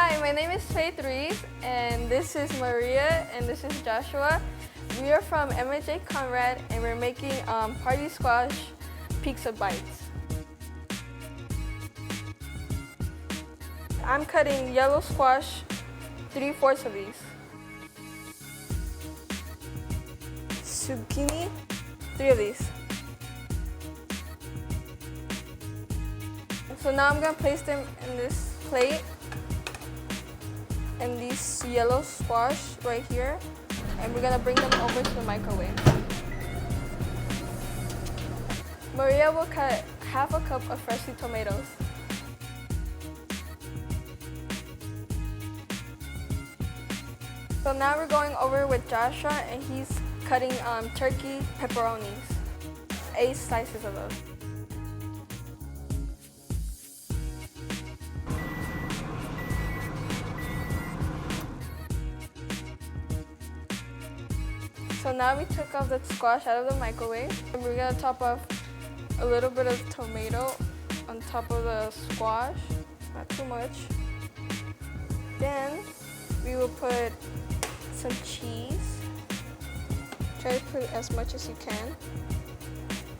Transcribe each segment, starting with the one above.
Hi, my name is Faith Ruiz, and this is Maria, and this is Joshua. We are from MJ Conrad, and we're making party squash pizza bites. I'm cutting yellow squash, 3/4 of these. Zucchini, 3 of these. So now I'm gonna place them in this plate and these yellow squash right here, and we're gonna bring them over to the microwave. Maria will cut 1/2 cup of freshly tomatoes. So now we're going over with Joshua, and he's cutting turkey pepperonis, 8 slices of those. So now we took off the squash out of the microwave, and we're gonna top off a little bit of tomato on top of the squash, not too much. Then we will put some cheese. Try to put as much as you can.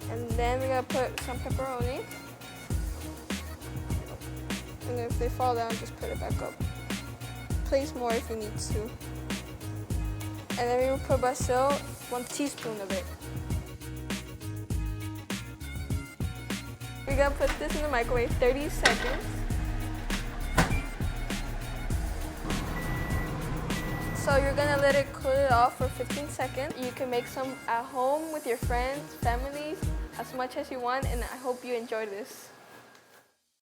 And then we're gonna put some pepperoni. And if they fall down, just put it back up. Place more if you need to. And then we will put basil, 1 teaspoon of it. We're gonna put this in the microwave 30 seconds. So you're gonna let it cool it off for 15 seconds. You can make some at home with your friends, families, as much as you want, and I hope you enjoy this.